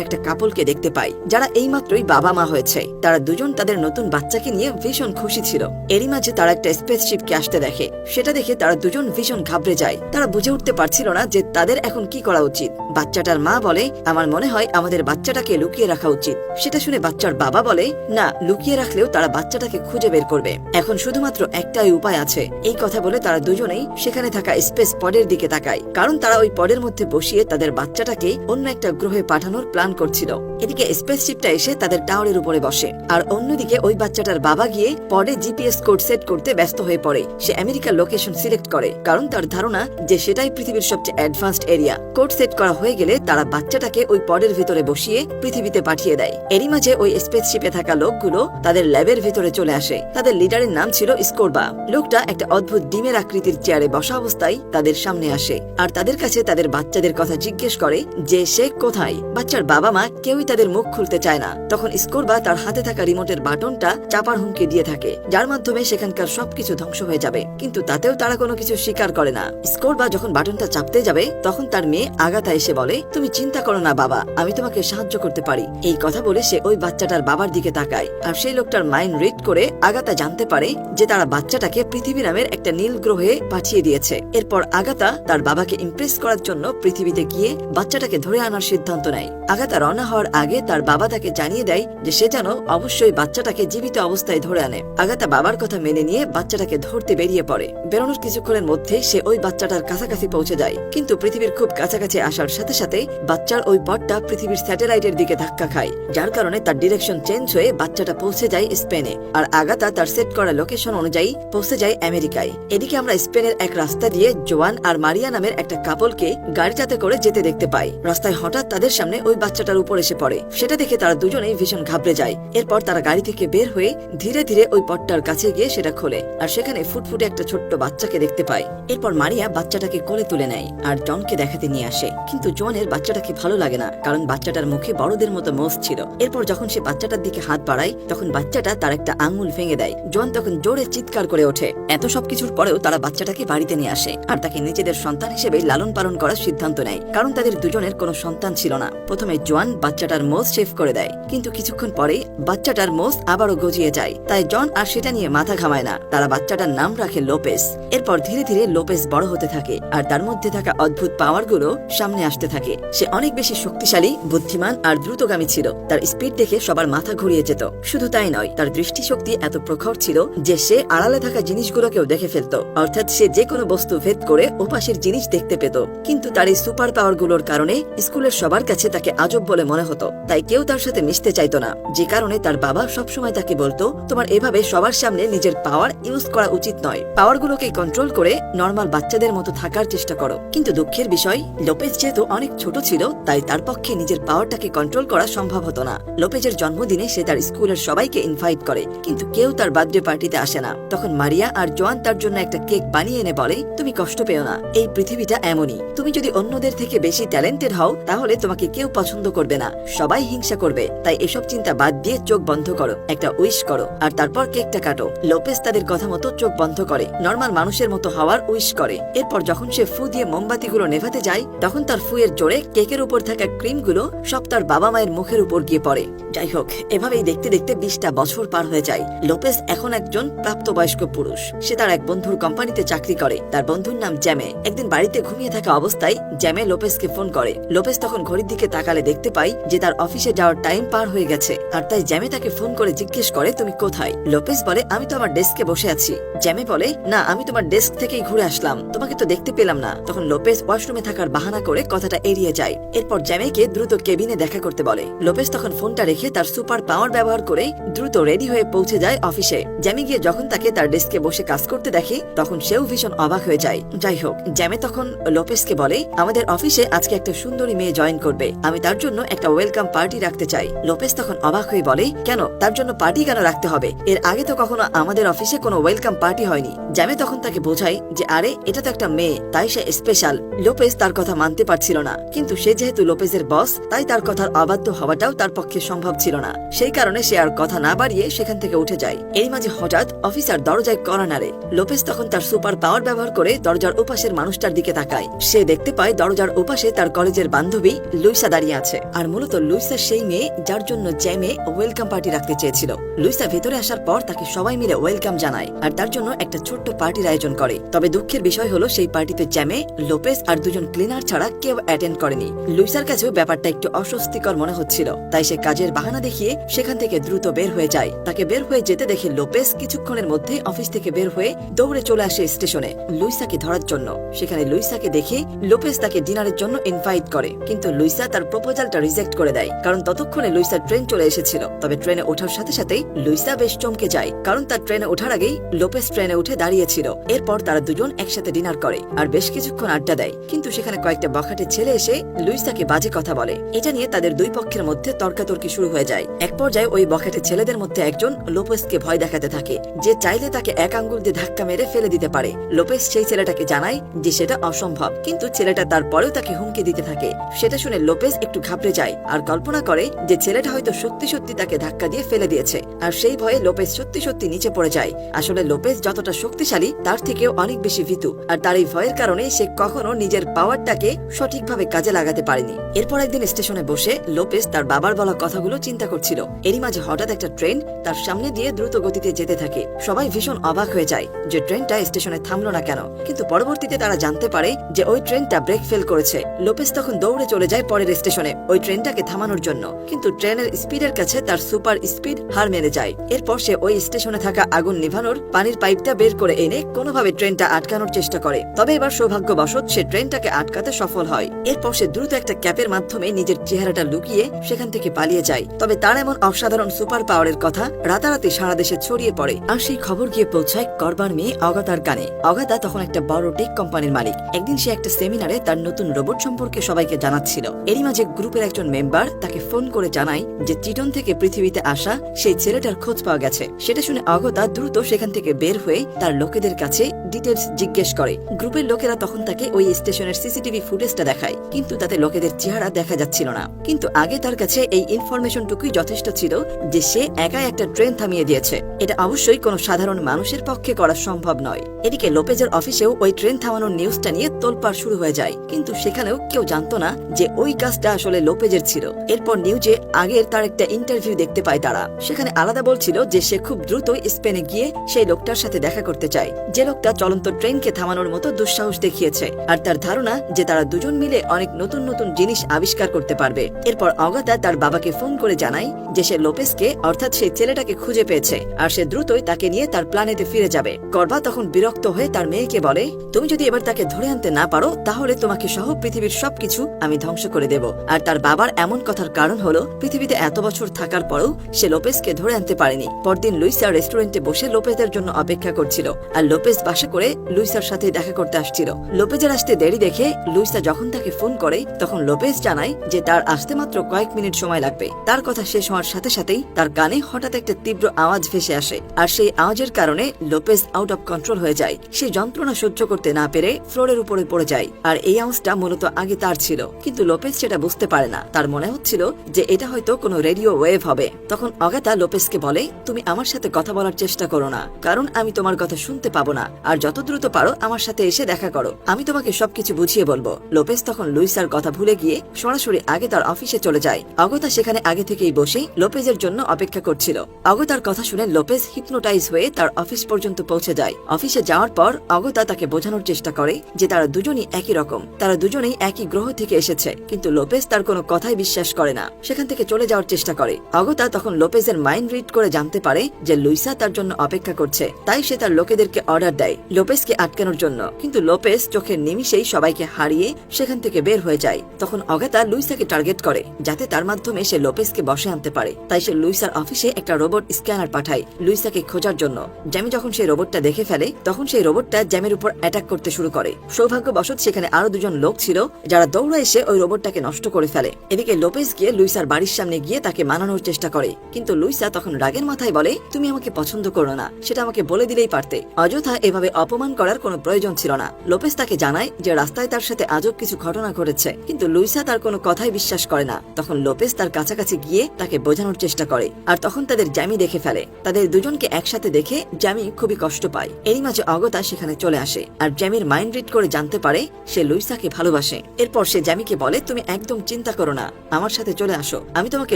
একটা কাপলকে দেখতে পাই যারা এইমাত্রই বাবা মা হয়েছে। তারা দুজন তাদের নতুন বাচ্চাকে নিয়ে ভীষণ খুশি ছিল। এরই মাঝে তারা একটা স্পেসশিপকে আসতে দেখে। সেটা দেখে তারা দুজন ভীষণ ঘাবড়ে যায়। তারা বুঝে উঠতে পারছিল না যে তাদের এখন কি করা উচিত। বাচ্চাটার মা বলে, আমার মনে হয় আমাদের বাচ্চাটাকে লুকিয়ে রাখা উচিত। সেটা শুনে বাচ্চার বাবা বলে, না, লুকিয়ে রাখলেও তারা বাচ্চাটাকে খুঁজে বের করবে। এখন শুধুমাত্র একটাই উপায় আছে। এই কথা বলে তারা দুজনেই সেখানে থাকা স্পেস পডের দিকে তাকায়, কারণ তারা ওই পডের মধ্যে বসিয়ে তাদের বাচ্চাটাকে অন্য একটা গ্রহে পাঠানোর প্ল্যান করছিল। এদিকে স্পেসশিপটা এসে তাদের টাওয়ারের উপরে বসে, আর অন্যদিকে ওই বাচ্চাটার বাবা গিয়ে পডে জিপিএস কোড সেট করতে ব্যস্ত হয়ে পড়ে। সে আমেরিকার লোকেশন সিলেক্ট করে, কারণ তার ধারণা যে সেটাই পৃথিবীর সবচেয়ে অ্যাডভান্সড এরিয়া। কোড সেট করা হয়ে গেলে তারা বাচ্চাটাকে ওই পডের ভিতরে বসিয়ে পৃথিবীতে পাঠিয়ে দেয়। এরই মাঝে ওই স্পেসশিপে থাকা লোকগুলো তাদের ল্যাবের ভিতরে চলে আসে। তাদের লিডারের নাম ছিল স্কোরবা। লোকটা একটা অদ্ভুত ডিমের আকৃতির চেয়ারে বসা অবস্থায় তাদের সামনে আসে, আর তাদের কাছে তাদের বাচ্চাদের কথা জিজ্ঞেস করে যে সে কোথায়। বাচ্চার বাবা মা কেউই তাদের মুখ খুলতে চায় না। তখন স্কোরবা তার হাতে থাকা রিমোটের বাটনটা চাপার হুমকি দিয়ে থাকে, যার মাধ্যমে সেখানকার সবকিছু ধ্বংস হয়ে যাবে। কিন্তু তাতেও তারা কোনো কিছু স্বীকার করে না। স্কোরবা যখন বাটনটা চাপতে যাবে তখন তার মেয়ে আগাতা এসে বলে, তুমি চিন্তা করো না বাবা, আমি তোমাকে সাহায্য করতে পারি। এই কথা বলে সে ওই বাচ্চাটার বাবার দিকে তাকায়, আর সেই লোকটার মাইন্ড রিড করে আগাতা জানতে পারে যে তারা বাচ্চাটাকে পৃথিবী নামের একটা নীল গ্রহে পাঠিয়ে দিয়েছে। এরপর আগাতা তার বাবাকে ইমপ্রেস করার জন্য পৃথিবীতে গিয়ে বাচ্চাটাকে ধরে আনার সিদ্ধান্ত নেয়। আগাতা রওনা হওয়ার আগে তার বাবা তাকে জানিয়ে দেয় যে সে যেন অবশ্যই বাচ্চাটাকে জীবিত অবস্থায় ধরে আনে। আগাতা বাবার কথা মেনে নিয়ে বাচ্চাটাকে ধরতে বেরিয়ে পড়ে। বেরোনোর কিছুক্ষণের মধ্যে সে ওই বাচ্চাটার কাছাকাছি পৌঁছে যায়, কিন্তু পৃথিবীর খুব কাছাকাছি আসার সাথে সাথে বাচ্চার ওই পথটা পৃথিবীর স্যাটেলাইটের দিকে ধাক্কা খায়, যার কারণে তার ডিরেকশন চেঞ্জ হয়ে বাচ্চাটা পৌঁছে যায় স্পেনে, আর আগাতা তার সেট করা লোকেশন অনুযায়ী পৌঁছে যায় আমেরিকায়। এদিকে আমরা স্পেনের এক রাস্তা দিয়ে জোয়ান আর মারিয়া নামের একটা কাপলকে গাড়িটাতে করে যেতে দেখতে পাই। রাস্তায় হঠাৎ তাদের সামনে ওই বাচ্চাটার উপর এসে পড়ে। সেটা দেখে তারা দুজনেই ভীষণ ঘাবড়ে যায়। এরপর তারা গাড়ি থেকে বের হয়ে ধীরে ধীরে ওই পথটার কাছে গিয়ে সেটা খোলে, আর সেখানে ফুটফুটে একটা ছোট্ট বাচ্চাকে দেখতে পায়। এরপর মারিয়া বাচ্চাটাকে কোলে তুলে নেয় আর জনকে দেখাতে নিয়ে আসে, কিন্তু জনের বাচ্চাটাকে ভালো লাগে না, কারণ বাচ্চাটার মুখে বড়দের মতো মোষ ছিল। এরপর যখন সে বাচ্চাটার দিকে হাত বাড়ায় তখন বাচ্চাটা তার একটা আঙুল ভেঙে দেয়। জন তখন জোরে চিৎকার করে ওঠে। এত সবকিছুর পরেও তারা বাচ্চাটাকে বাড়িতে নিয়ে আসে, আর তাকে নিজেদের সন্তান হিসেবে লালন পালন করার সিদ্ধান্ত নেয়, কারণ তাদের দুজনের কোনো সন্তান ছিল না। প্রথমে জোয়ান বাচ্চাটার মোষ শেভ করে দেয়, কিন্তু কিছুক্ষণ পরে বাচ্চাটার মোষ আবারও গজিয়ে যায়। তাই জন আর সেটা নিয়ে মাথা ঘামায় না। তারা বাচ্চাটার নাম রাখে লোপেস। এরপর ধীরে ধীরে লোপেস বড় হতে থাকে, আর তার মধ্যে থাকা অদ্ভুত পাওয়ার গুলো সামনে আসতে থাকে। সে অনেক বেশি শক্তিশালী, বুদ্ধিমান আর দ্রুতগামী ছিল। তার স্পিড দেখে সবার মাথা ঘুরিয়ে যেত। শুধু তাই নয়, তার দৃষ্টিশক্তি এত প্রখর ছিল যে সে আড়ালে থাকা জিনিসগুলোকেও দেখে ফেলত, অর্থাৎ সে যে কোনো বস্তু ভেদ করে ওপাশের জিনিস দেখতে পেত। কিন্তু তার এই সুপার পাওয়ার গুলোর কারণে স্কুলের সবার কাছে তাকে আজব বলে মনে হতো, তাই কেউ তার সাথে মিশতে চাইতো না। যে কারণে তার বাবা সবসময় তাকে বলতো, তোমার এভাবে সবার সামনে নিজের পাওয়ার ইউজ করা উচিত নয়। পাওয়ার গুলোকে কন্ট্রোল করে নর্মাল বাচ্চাদের মতো থাকার চেষ্টা করো। কিন্তু দুঃখের বিষয়, লোপেজ যেহেতু অনেক ছোট ছিল, তাই তার পক্ষে নিজের পাওয়ারটাকে কন্ট্রোল করা সম্ভব হতো না। লোপেজের জন্মদিনে সে তার স্কুলের সবাইকে ইনভাইট করে, কিন্তু কেউ তার বার্থডে পার্টিতে আসে না। তখন মারিয়া আর জোয়ান তার জন্য একটা কেক বানিয়ে এনে বলে, তুমি কষ্ট পেও না, এই পৃথিবীটা এমনই। তুমি যদি অন্যদের থেকে বেশি ট্যালেন্টেড হও তাহলে তোমাকে কেউ পছন্দ করবে না, সবাই হিংসা করবে। তাই এসব চিন্তা বাদ দিয়ে চোখ বন্ধ করো, একটা উইশ করো, আর তারপর কেকটা কাটো। লোপেজ তাদের কথা মতো চোখ বন্ধ করে নর্মাল মানুষের মতো হওয়ার উইশ করে। এরপর যখন সে ফু দিয়ে মোমবাতিগুলো নেভাতে যায় তখন তার ফুয়ের জোরে কেকের উপর থাকা ক্রিমগুলো সব তার বাবা মায়ের মুখের উপর গিয়ে পড়ে। যাই হোক, এভাবেই দেখতে দেখতে 20টা বছর পার হয়ে যায়। লোপেজ এখন একজন প্রাপ্তবয়স্ক পুরুষ। সে তার এক বন্ধুর কোম্পানিতে চাকরি করে। তার বন্ধুর নাম জ্যামে। একদিন বাড়িতে ঘুমিয়ে থাকা অবস্থায় জ্যামে লোপেজকে ফোন করে। লোপেজ তখন ঘড়ির দিকে তাকালে দেখতে পাই যে তার অফিসে যাওয়ার টাইম পার হয়ে গেছে, আর তাই জ্যামে তাকে ফোন করে জিজ্ঞেস করে, তুমি কোথায়? লোপেজ বলে, আমি তো আমার ডেস্কে বসে আছি। জ্যামে বলে, না, আমি তোমার ডেস্ক থেকেই ঘুরে আসলাম, তোমাকে তো দেখতে পেলাম না। তখন লোপেজ ওয়াশরুমে থাকার বাহানা করে কথাটা এড়িয়ে যায়। এরপর জ্যামেকে দ্রুত কেবিনে দেখা করতে বলে। লোপেজ তখন ফোনটা রেখে তার সুপার পাওয়ার ব্যবহার করে দ্রুত রেডি হয়ে পৌঁছে যায় অফিসে। জ্যামে গিয়ে যখন তাকে তার ডেস্কে বসে কাজ করতে দেখে তখন সেও ভীষণ অবাক হয়ে যায়। যাই হোক, জ্যামে তখন লোপেজকে বলে, আমাদের অফিসে আজকে একটা সুন্দরী মেয়ে জয়েন করবে, আমি তার জন্য একটা ওয়েলকাম পার্টি রাখতে চাই। লোপেজ তখন অবাক হয়ে বলে, কেন, তার জন্য পার্টি কেন রাখতে হবে? এর আগে তো কখনো আমাদের অফিসে কোনো ওয়েলকাম পার্টি হয়নি। জ্যামে তখন তাকে বোঝায় যে আরে এটা তো একটা মেয়ে, তাই সে স্পেশাল। লোপেজ তার কথা মানতে পারছিল না, কিন্তু সে যেহেতু লোপেজের বস তাই তার কথার অবাধ্য হওয়াটাও তার পক্ষে সম্ভব ছিল না। সেই কারণে সে আর কথা না বাড়িয়ে সেখান থেকে উঠে যায়। এর মাঝে হঠাৎ অফিসার দরজায় কড়া নাড়ে। লোপেজ তখন তার সুপার পাওয়ার ব্যবহার করে দরজার ওপাশের মানুষটার দিকে তাকায়। সে দেখতে পায় দরজার ওপাশে তার কলেজের বান্ধবী লুইসা দাঁড়িয়ে আছে। আর মূলত লুইসা সেই মেয়ে যার জন্য জ্যামে ওয়েলকাম পার্টি রাখতে চেয়েছিল। লুইসা ভেতরে আসার পর তাকে সবাই মিলে ওয়েলকাম জানায় আর তার জন্য একটা ছোট্ট পার্টির আয়োজন করে। তবে দুঃখের বিষয় হলো সেই পার্টিতে জ্যামে, লোপেজ আর দুজন ক্লিনার ছাড়া কেউ অ্যাটেন্ড করেনি। লুইসার কাছেও ব্যাপারটা একটু অস্বস্তিকর মনে হচ্ছিল, তাই সে কাজের বাহানা দেখিয়ে সেখান থেকে দ্রুত বের হয়ে যায়। তাকে বের হয়ে যেতে দেখে লোপেজ কিছুক্ষণের মধ্যে অফিস থেকে বের হয়ে দৌড়ে চলে আসে স্টেশনে লুইসাকে ধরার জন্য। সেখানে লুইসাকে দেখে লোপেজ তাকে ডিনারের জন্য ইনভাইট করে, কিন্তু লুইসা তার প্রপোজালটা রিজেক্ট করে দেয়, কারণ ততক্ষণে লুইসার ট্রেন চলে এসেছিল। তবে ট্রেনে ওঠার সাথে সাথেই লুইসা বেশ চমকে যায়, কারণ তার ট্রেনে ওঠার আগেই লোপেজ ট্রেনে উঠে দাঁড়িয়েছিল। এরপর তারা দুজন একসাথে ডিনার করে আর বেশ কিছুক্ষণ আড্ডা দেয়, কিন্তু সেখানে কয়েকটা বখাটে ছেলে এসে লুইসাকে বাজে কথা বলে। এটা নিয়ে তাদের দুই পক্ষের মধ্যে তর্কাতর্কি শুরু হয়ে যায়। এক পর্যায়ে ওই বখাটে ছেলেদের মধ্যে একজন লোপেজকে ভয় দেখাতে থাকে যে চাইলে তাকে এক আঙ্গুল দিয়ে ধাক্কা মেরে ফেলে দিতে পারে। লোপেজ সেই ছেলেটাকে জানায় যে সেটা অসম্ভব, কিন্তু ছেলেটা তারপরেও তাকে হুমকি দিতে থাকে। সেটা শুনে লোপেজ একটু ঘাবড়ে যায় আর কল্পনা করে যে ছেলেটা হয়তো সত্যি সত্যি তাকে ধাক্কা দিয়ে ফেলে দিয়েছে। আর সেই ভয়ে লোপেজ সত্যি সত্যি নিচে পড়ে যায়। আসলে লোপেজ যতটা শক্তিশালী তার থেকেও অনেক বেশি ভীতু, আর তার এই ভয়ের কারণে সে কখনো নিজের পাওয়ারটাকে সঠিকভাবে কাজে লাগাতে পারেনি। এরপর একদিন স্টেশনে বসে লোপেজ তার বাবার বলা কথাগুলো চিন্তা করছিল। এরই মাঝে হঠাৎ একটা ট্রেন তার সামনে দিয়ে দ্রুত গতিতে যেতে থাকে। সবাই ভীষণ অবাক হয়ে যায় যে ট্রেনটা স্টেশনে থামলো না কেন, কিন্তু পরবর্তীতে তারা জানতে পারে যে ওই ট্রেনটা ব্রেক ফেল করেছে। লোপেজ তখন দৌড়ে চলে যায় পরের স্টেশনে ওই ট্রেনটাকে থামানোর জন্য, কিন্তু ট্রেনের স্পিডের কাছে তার সুপার স্পিড হার মেরে যায়। এরপর সে ওই স্টেশনে থাকা আগুন নিভানোর পানির পাইপটা বের করে এনে কোনোভাবে ট্রেনটা আটকানোর চেষ্টা করে। তবে এবার সৌভাগ্যবশত সে ট্রেনটাকে আটকাতে সফল হয়। এরপর সে দ্রুত একটা ক্যাপের মাধ্যমে নিজের চেহারাটা লুকিয়ে সেখান থেকে পালিয়ে যায়। তবে তার এমন অসাধারণ সুপার পাওয়ারের কথা রাতারাতি সারা দেশে ছড়িয়ে পড়ে, আর সেই খবর গিয়ে পৌঁছায় করবার মেয়ে অগাতার কানে। অগাতা তখন একটা বড় টেক কোম্পানির মালিক। একদিন সে একটা সেমিনারে তার নতুন রোবট সম্পর্কে সবাইকে জানাচ্ছিল। এরই মাঝে গ্রুপের একজন মেম্বার তাকে ফোন করে জানায় যে চিটন থেকে পৃথিবীতে আসা সেই ছেলেটার খোঁজ পাওয়া গেছে। সেটা শুনে অগতা দ্রুত সেখান থেকে বের হয়ে তার লোকেদের কাছে ডিটেলস জিজ্ঞেস করে। গ্রুপের লোকেরা তখন তাকে ওই স্টেশনের সিসিটিভি ফুটেজটা দেখায়, কিন্তু তাতে লোকেদের চেহারা দেখা যাচ্ছিল না। কিন্তু আগে তার কাছে এই ইনফরমেশনটুকুই যথেষ্ট ছিল যে সে একাই একটা ট্রেন থামিয়ে দিয়েছে। এটা অবশ্যই কোনো সাধারণ মানুষের পক্ষে করা সম্ভব নয়। এদিকে লোপেজের অফিসেও ওই ট্রেন থামানোর নিউজটা নিয়ে তোলপাড় শুরু হয়ে যায়, কিন্তু সেখানেও কেউ জানতো না যে ওই কাজটা আসলে লোপেজের ছিল। এরপর নিউজে আগের তার একটা ইন্টারভিউ দেখতে পায় তারা। সেখানে আলাদা বলছিল যে সে খুব দ্রুত স্পেনে গিয়ে সেই লোকটার সাথে দেখা করতে চায়, যে লোকটা চলন্ত ট্রেনকে থামানোর মতো দুঃসাহস দেখিয়েছে। আর তার ধারণা যে তারা দুজন মিলে অনেক নতুন নতুন জিনিস আবিষ্কার করতে পারবে। এরপর অগাতা তার বাবাকে ফোন করে জানায় যে সে লোপেজকে অর্থাৎ সেই ছেলেটাকে খুঁজে পেয়েছে আর সে দ্রুতই তাকে নিয়ে তার প্ল্যানেটে ফিরে যাবে। করবা তখন বিরক্ত হয়ে তার মেয়েকে বলে, তুমি যদি এবার তাকে ধরে আনতে না পারো তাহলে তোমাকে সহ পৃথিবীর সবকিছু আমি ধ্বংস করে দেব। আর তার বাবার এমন কথার কারণ হলো পৃথিবীতে এত বছর থাকার পরেও সে লোপেজকে ধরে আনতে পারেনি। পরদিন লুইসা রেস্টুরেন্টে বসে লোপেজের জন্য অপেক্ষা করছিল, আর লোপেজ বাসা করে লুইসার সাথে দেখা করতে আসছিল। লোপেজের আসতে দেরি দেখে লুইসা যখন তাকে ফোন করে তখন লোপেজ জানায় যে তার আসতে মাত্র কয়েক মিনিট সময় লাগবে। তার কথা শেষ হওয়ার সাথে সাথেই তার কানে হঠাৎ একটা তীব্র আওয়াজ ভেসে আসে, আর সেই আওয়াজের কারণে লোপেজ আউট অফ কন্ট্রোল হয়ে যায়। সে যন্ত্রণা সহ্য করতে না পেরে ফ্লোরের উপরে পড়ে যায়। আর এই আওয়াজটা মূলত আগে তার ছিল, কিন্তু লোপেজ সেটা বুঝতে পারে না। তার মনে হচ্ছিল যে এটা হয়তো কোনো রেডিও ওয়েভ হবে। তখন অগাতা লোপেজকে বলে, তুমি আমার সাথে কথা বলার চেষ্টা করো না, কারণ আমি তোমার কথা শুনতে পাবো না। আর যত দ্রুত পারো আমার সাথে এসে দেখা করো, আমি তোমাকে সবকিছু বুঝিয়ে বলবো। লোপেজ তখন লুইসার কথা ভুলে গিয়ে সরাসরি আগে তার অফিসে চলে যায়। অগতা সেখানে আগে থেকেই বসে লোপেজের জন্য অপেক্ষা করছিল। অগতার কথা শুনে লোপেজ হিপনোটাইজ হয়ে তার অফিস পর্যন্ত পৌঁছে যায়। অফিসে যাওয়ার পর অগতা তাকে বোঝানোর চেষ্টা করে যে তারা দুজনই একই রকম, তারা দুজনেই একই গ্রহ থেকে এসেছে, কিন্তু লোপেজ তার কোনো কথাই বিশ্বাস করে না। সেখান থেকে চলে যাওয়ার চেষ্টা করে। অগতা তখন লোপেজের মাইন্ড রিড করে জানতে পারে যে লুইসা তার জন্য অপেক্ষা করছে, তাই সে তার লোকেদেরকে অর্ডার দেয় লোপেজকে আটকানোর জন্য। কিন্তু লোপেজ চোখের নিমিষেই সবাইকে হারিয়ে সেখান থেকে বের হয়ে যায়। তখন অগাতা লুইসাকে টার্গেট করে যাতে তার মাধ্যমে সে লোপেজকে বসে আনতে পারে। তাই সে লুইসার অফিসে একটা রোবট স্ক্যানার পাঠায় লুইসাকে খোঁজার জন্য। জ্যামি যখন সেই রোবটটা দেখে ফেলে তখন সেই রোবটটা জ্যামের উপর অ্যাটাক করতে শুরু করে। সৌভাগ্যবশত সেখানে আরো দুজন লোক ছিল যারা দৌড়ে এসে ওই রোবটটাকে নষ্ট করে ফেলে। এদিকে লোপেজ গিয়ে লুইসার বাড়ির সামনে গিয়ে তাকে মানানোর চেষ্টা করে, কিন্তু লুইসা তখন রাগের মাথায় বলে, তুমি আমাকে পছন্দ করো না, সেটা আমাকে বলে দিলেই পারতে, অযথা এভাবে অপমান করার কোনো প্রয়োজন ছিল না। লোপেজ তাকে জানায় যে রাস্তায় তার সাথে আজব কিছু ঘটনা ঘটেছে, কিন্তু লুইসা তার কোনো কথাই বিশ্বাস করে না। তখন লোপেজ তার কাছাকাছি গিয়ে তাকে বোঝানোর চেষ্টা করে, আর তখন তাদের জ্যামি দেখে ফেলে। তাদের দুজনকে একসাথে দেখে জ্যামি খুবই কষ্ট পায়। এরই মাঝে অগতা সেখানে চলে আসে আর জ্যামির মাইন্ড রিড করে জানতে পারে সে লুইসাকে ভালোবাসে। এরপর সে জ্যামিকে বলে, তুমি একদম চিন্তা চিন্তা করো না, আমার সাথে চলে আসো, আমি তোমাকে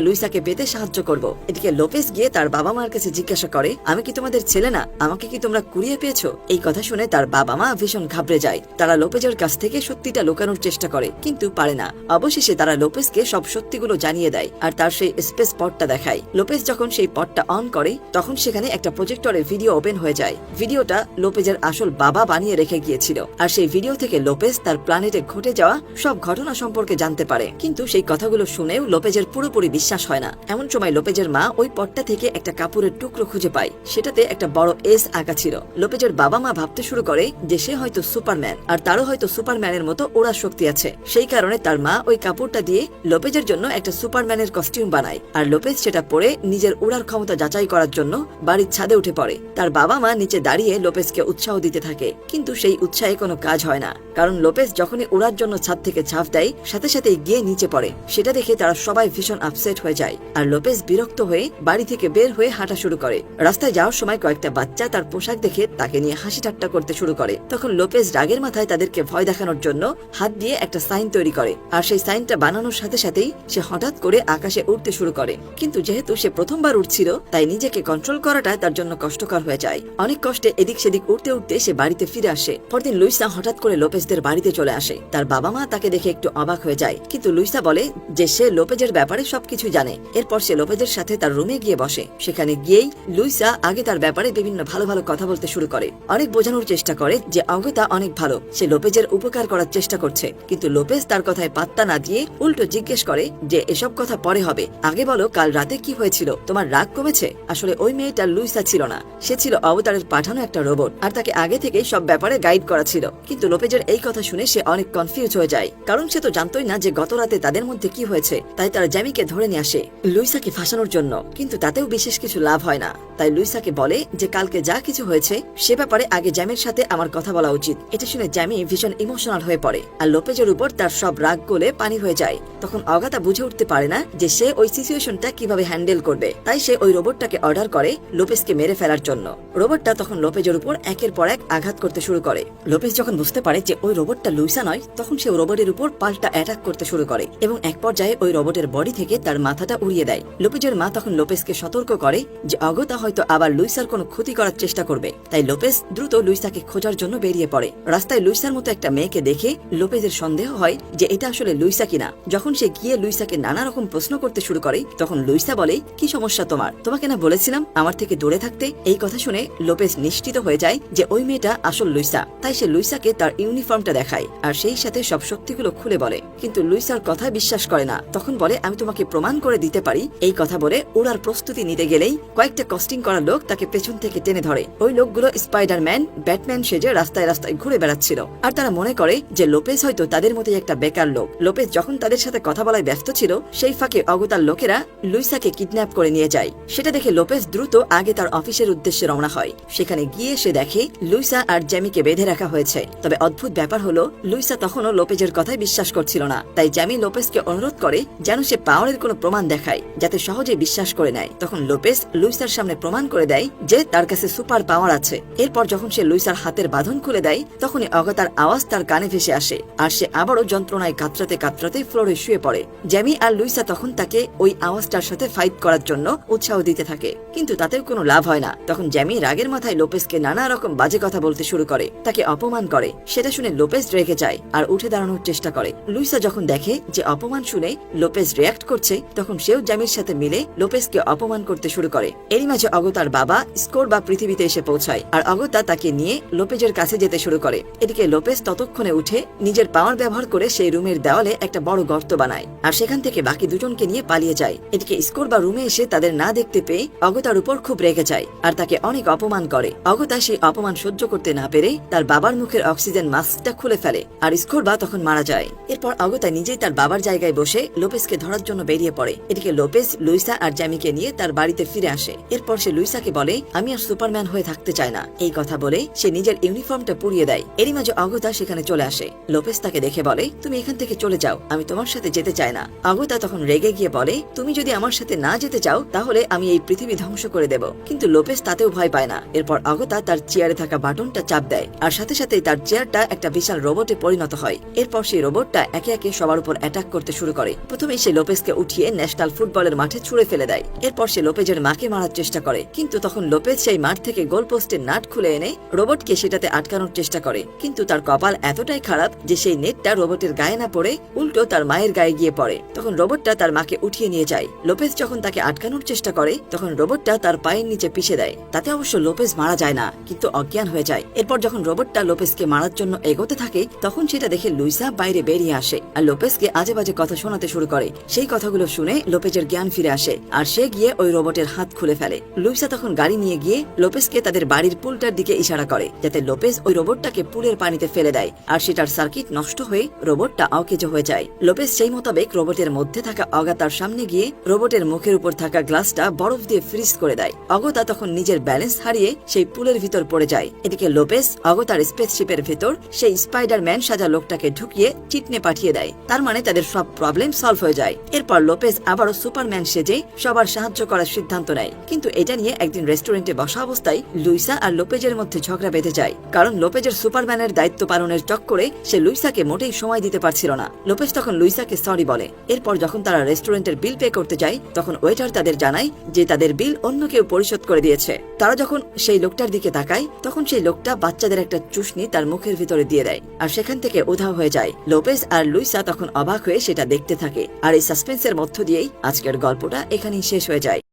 লুইসাকে পেতে সাহায্য করব। এদিকে লোপেজ গিয়ে তার বাবা মার কাছে জিজ্ঞাসা করে, আমি কি তোমাদের ছেলে না, আমাকে কি তোমরা কুড়িয়ে পেয়েছো? এই কথা শুনে তার বাবা মা ভীষণ ঘাবড়ে যায়। তারা লোপেজের কাছ থেকে সত্যিটা লুকানোর চেষ্টা করে, কিন্তু পারে না। অবশেষে তারা লোপেজকে সব সত্যিগুলো জানিয়ে দেয় আর তার সেই স্পেস পডটা দেখায়। লোপেজ যখন সেই পডটা অন করে তখন সেখানে একটা প্রজেক্টরে ভিডিও ওপেন হয়ে যায়। ভিডিওটা লোপেজের আসল বাবা বানিয়ে রেখে গিয়েছিল, আর সেই ভিডিও থেকে লোপেজ তার প্ল্যানেটে ঘটে যাওয়া সব ঘটনা সম্পর্কে জানতে পারে। কিন্তু সেই কথাগুলো শুনেও লোপেজের পুরোপুরি বিশ্বাস হয় না। এমন সময় লোপেজের মা ওই পডটা থেকে একটা কাপড়ের টুকরো খুঁজে পায়, সেটাতে একটা বড় এস আঁকা ছিল। লোপেজের বাবা মা ভাবতে শুরু করে যে সে হয়তো সুপারম্যান, আর তারও হয়তো সুপারম্যানের মতো ওড়ার শক্তি আছে। সেই কারণে তার মা ওই কাপড়টা দিয়ে লোপেজের জন্য একটা সুপারম্যানের কস্টিউম বানায়, আর লোপেজ সেটা পরে নিজের উড়ার ক্ষমতা যাচাই করার জন্য বাড়ির ছাদে উঠে পড়ে। তার বাবা মা নিচে দাঁড়িয়ে লোপেজকে উৎসাহ দিতে থাকে, কিন্তু সেই উৎসাহে কোনো কাজ হয় না, কারণ লোপেজ যখনই উড়ার জন্য ছাদ থেকে ঝাঁপ দেয় সাথে সাথে গিয়ে নিচে পড়ে। সেটা দেখে তারা সবাই ভীষণ আপসেট হয়ে যায়, আর লোপেজ বিরক্ত হয়ে বাড়ি থেকে বের হয়ে হাঁটা শুরু করে। রাস্তায় যাওয়ার সময় কয়েকটা বাচ্চা তার পোশাক দেখে তাকে নিয়ে হাসি ঠাট্টা করতে শুরু করে। তখন লোপেজ রাগের মাথায় তাদেরকে ভয় দেখানোর জন্য হাত দিয়ে একটা সাইন তৈরি করে, আর সেই সাইনটা বানানোর সাথে সাথেই সে হঠাৎ করে আকাশে উঠতে শুরু করে। কিন্তু যেহেতু সে প্রথমবার উঠছিল তাই নিজেকে কন্ট্রোল করাটা তার জন্য কষ্টকর হয়ে যায়। অনেক কষ্টে এদিক সেদিক উঠতে উঠতে সে বাড়িতে ফিরে আসে। পরদিন লুইসা হঠাৎ করে লোপেজদের বাড়িতে চলে আসে। তার বাবা মা তাকে দেখে একটু অবাক হয়ে যায়, কিন্তু লুইসা বলে যে সে লোপেজের ব্যাপারে সবকিছু জানে। এরপর সে লোপেজের সাথে তার রুমে গিয়ে বসে। সেখানে গিয়েই লুইসা আগে তার ব্যাপারে বিভিন্ন ভালো ভালো কথা বলতে শুরু করে, অনেক বোঝানোর চেষ্টা করে যে অগতা অনেক ভালো, সে লোপেজের উপকার করার চেষ্টা করছে। কিন্তু লোপেজ তার কথায় পাত্তা না দিয়ে উল্টো জিজ্ঞেস করে যে এসব কথা পরে হবে, আগে বলো কাল রাতে কি হয়েছিল, তোমার রাগ কমেছে? আসলে ওই মেয়েটা লুইসা ছিল না, সে ছিল অবতারের পাঠানো একটা রোবট, আর তাকে আগে থেকেই সব ব্যাপারে গাইড করা ছিল। কিন্তু লোপেজের এই কথা শুনে সে অনেক কনফিউজ হয়ে যায়, কারণ সে তো জানতোই না যে গত রাতে তাদের মধ্যে কি হয়েছে। তাই তারা জ্যামিকে ধরে নিয়ে আসে লুইসাকে ফাঁসানোর জন্য, কিন্তু তাতেও বিশেষ কিছু লাভ হয় না। তাই লুইসাকে বলে যে কালকে যা কিছু হয়েছে সে ব্যাপারে আগে জ্যামের সাথে আমার কথা বলা উচিত। এটা শুনে জ্যামি ভীষণ ইমোশনাল হয়ে পড়ে, আর লোপেজের উপর তার সব রাগ গলে পানি হয়ে যায়। তখন অগাতা বুঝে উঠতে পারে না যে সে ওই সিচুয়েশনটা কিভাবে হ্যান্ডেল করবে, তাই সে ওই রোবটটাকে অর্ডার করে লোপেজকে মেরে ফেলার জন্য। রোবটটা তখন লোপেজের উপর একের পর এক আঘাত করতে শুরু করে। লোপেজ যখন বুঝতে পারে যে ওই রোবটটা লুইসা নয়, তখন সে রোবটের উপর পাল্টা অ্যাটাক করতে শুরু করে এবং এক পর্যায়ে ওই রোবটের বডি থেকে তার মাথাটা উড়িয়ে দেয়। লোপেজের মা তখন লোপেজকে সতর্ক করে যে অগতা হয়তো আবার লুইসার কোনো ক্ষতি করার চেষ্টা করবে। তাই লোপেজ দ্রুত লুইসাকে খোঁজার জন্য বেরিয়ে পড়ে। রাস্তায় লুইসার মতো একটা মেয়েকে দেখে লোপেজের সন্দেহ হয় যে এটা আসলে লুইসা কিনা। যখন সে গিয়ে লুইসাকে নানা রকম প্রশ্ন করতে শুরু করে তখন লুইসা বলে, কি সমস্যা তোমার? তোমাকে না বলেছিলাম আমার থেকে দূরে থাকতে? এই কথা শুনে লোপেজ নিশ্চিত হয়ে যায় যে ওই মেয়েটা আসল লুইসা। তাই সে লুইসাকে তার ইউনিফর্মটা দেখায় আর সেই সাথে সব সত্যিগুলো খুলে বলে। কিন্তু লুইসার কথা বিশ্বাস করে না, তখন বলে আমি তোমাকে প্রমাণ করে দিতে পারি। এই কথা বলে ওড়ার প্রস্তুতি নিতে গেলেই কয়েকটা কস্টিং করা লোক তাকে পেছন থেকে টেনে ধরে। ওই লোকগুলো স্পাইডারম্যান, ব্যাটম্যান সেজে রাস্তায় রাস্তায় ঘুরে বেড়াচ্ছিল, আর তারা মনে করে যে লোপেজ হয়তো তাদের মধ্যে একটা বেকার লোক। লোপেজ যখন তাদের সাথে কথা বলায় ব্যস্ত ছিল সেই ফাঁকে অগতার লোকেরা লুইসাকে কিডন্যাপ করে নিয়ে যায়। সেটা দেখে লোপেজ দ্রুত আগে তার অফিসের উদ্দেশ্যে রওনা হয়। সেখানে গিয়ে সে দেখে লুইসা আর জ্যামিকে বেঁধে রাখা হয়েছে। তবে অদ্ভুত ব্যাপার হলো লুইসা তখনও লোপেজের কথাই বিশ্বাস করছিল না। তাই জ্যামি লোপেজকে অনুরোধ করে যেন সে পাওয়ারের কোনো প্রমাণ দেখায় যাতে সহজে বিশ্বাস করে নেয়। তখন লোপেজ লুইসার সামনে প্রমাণ করে দেয় যে তার কাছে সুপার পাওয়ার আছে। এরপর যখন সে লুইসার হাতের বাঁধন খুলে দেয় তখনই অগতার আওয়াজ তার কানে ভেসে আসে, আর সে আবারও যন্ত্রণায় কাতরাতে কাতরাতে ফ্লোরে শুয়ে পড়ে। জ্যামি আর লুইসা তখন তাকে ওই আওয়াজটার সাথে ফাইট করার জন্য উৎসাহ দিতে থাকে, কিন্তু তাতেও কোনো লাভ হয় না। তখন জ্যামি রাগের মাথায় লোপেজকে নানা রকম বাজে কথা বলতে শুরু করে, তাকে অপমান করে। সেটা শুনে লোপেজ রেগে যায় আর উঠে দাঁড়ানোর চেষ্টা করে। লুইসা যখন দেখে যে অপমান শুনে লোপেজ রিয়াক্ট করছে তখন সেও জ্যামির সাথে মিলে লোপেজকে অপমান করতে শুরু করে। এরই মাঝে অগতার বাবা স্কোর বা পৃথিবীতে এসে পৌঁছায়, আর অগতা তাকে নিয়ে লোপেজের কাছে যেতে শুরু করে। এদিকে লোপেজ ততক্ষণে উঠে নিজের পাওয়ার ব্যবহার করে সেই রুমের দেওয়ালে একটা বড় গর্ত বানায়, আর সেখান থেকে বাকি দুজনকে নিয়ে পালিয়ে যায়। এদিকে স্কোর বা রুমে এসে তাদের না দেখতে পেয়ে অগতার উপর খুব রেগে যায় আর তাকে অনেক অপমান করে। অগতা সেই অপমান সহ্য করতে না পেরে তার বাবার মুখের অক্সিজেন মাস্কটা খুলে ফেলে, আর স্কোর বা তখন মারা যায়। এরপর অগতা নিজেই তার বাবার জায়গায় বসে লোপেজকে ধরার জন্য বেরিয়ে পড়ে। এদিকে লোপেজ লুইসা আর জ্যামিকে নিয়ে তার বাড়িতে ফিরে আসে। এরপর সে লুইসাকে বলে আমি আর সুপারম্যান হয়ে থাকতে চাই না। এই কথা বলে সে নিজের ইউনিফর্মটা পুড়িয়ে দেয়। এরই মাঝে অগতা সেখানে চলে আসে। লোপেজ তাকে দেখে বলে তুমি এখান থেকে চলে যাও, আমি তোমার সাথে যেতে চাই না। অগতা তখন রেগে গিয়ে বলে তুমি যদি আমার সাথে না যেতে চাও তাহলে আমি এই পৃথিবী ধ্বংস করে দেব। কিন্তু লোপেজ তাতেও ভয় পায় না। এরপর অগতা তার চেয়ারে থাকা বাটনটা চাপ দেয় আর সাথে সাথে তার চেয়ারটা একটা বিশাল রোবটে পরিণত হয়। এরপর সেই রোবটটা একে একে সবার উপর অ্যাটাক অ্যাটাক করতে শুরু করে। প্রথমে সে লোপেজকে উঠিয়ে ন্যাশনাল ফুটবলের মাঠে ছুঁড়ে ফেলে দেয়। এরপর সে লোপেজের মাকে মারার চেষ্টা করে, কিন্তু তখন লোপেজ সেই মাঠ থেকে গোল পোস্টের নাট খুলে এনে রোবটকে সেটাতে আটকানোর চেষ্টা করে। কিন্তু তার কপাল এতটাই খারাপ যে সেই নেটটা রোবটের গায়ে না পড়ে উল্টো তার মায়ের গায়ে গিয়ে পড়ে। তখন রোবটটা তার মাকে উঠিয়ে নিয়ে যায়। লোপেজ যখন তাকে আটকানোর চেষ্টা করে তখন রোবটটা তার পায়ের নিচে পিষে দেয়। তাতে অবশ্য লোপেজ মারা যায় না, কিন্তু অজ্ঞান হয়ে যায়। এরপর যখন রোবটটা লোপেজকে মারার জন্য এগোতে থাকে তখন সেটা দেখে লুইসা বাইরে বেরিয়ে আসে আর লোপেজকে আজে বাজে কথা শোনাতে শুরু করে। সেই কথাগুলো শুনে লোপেজের জ্ঞান ফিরে আসে আর সে গিয়ে ওই রোবটের হাত খুলে ফেলে। লুইসা তখন গাড়ি নিয়ে গিয়ে লোপেজকে তাদের বাড়ির পুলটার দিকে ইশারা করে যাতে লোপেজ ওই রোবটটাকে পুলের পানিতে ফেলে দেয় আর সেটার সার্কিট নষ্ট হয়ে রোবটটা অকেজো হয়ে যায়। লোপেজ সেই মোতাবেক রোবটের মধ্যে থাকা অগাতার সামনে গিয়ে রোবটের মুখের উপর থাকা গ্লাসটা বরফ দিয়ে ফ্রিজ করে দেয়। অগতা তখন নিজের ব্যালেন্স হারিয়ে সেই পুলের ভিতর পড়ে যায়। এদিকে লোপেজ অগতার স্পেসশিপের ভেতর সেই স্পাইডারম্যান সাজা লোকটাকে ঢুকিয়ে চিটনে পাঠিয়ে দেয়। তার মানে তাদের সব প্রবলেম সলভ হয়ে যায়। এরপর লোপেজ আবারও সুপারম্যান সেজে সবার সাহায্য করার সিদ্ধান্ত নেয়। কিন্তু এটা নিয়ে একদিন রেস্টুরেন্টে বসা অবস্থায় লুইসা আর লোপেজের মধ্যে ঝগড়া বেঁধে যায়, কারণ লোপেজের সুপারম্যানের দায়িত্ব পালনের চক্করে সে লুইসাকে মোটেই সময় দিতে পারছিল না। লোপেজ তখন লুইসাকে সরি বলে। এরপর যখন তারা রেস্টুরেন্টের বিল পে করতে যায় তখন ওয়েটার তাদের জানায় যে তাদের বিল অন্য কেউ পরিশোধ করে দিয়েছে। তারা যখন সেই লোকটার দিকে তাকায় তখন সেই লোকটা বাচ্চাদের একটা চুষনি তার মুখের ভিতরে দিয়ে দেয় আর সেখান থেকে উধাও হয়ে যায়। লোপেজ আর লুইসা তখন অবাক হয়ে সেটা দেখতে থাকে। আর এই সাসপেন্সের মধ্য দিয়েই আজকের গল্পটা এখানেই শেষ হয়ে যায়।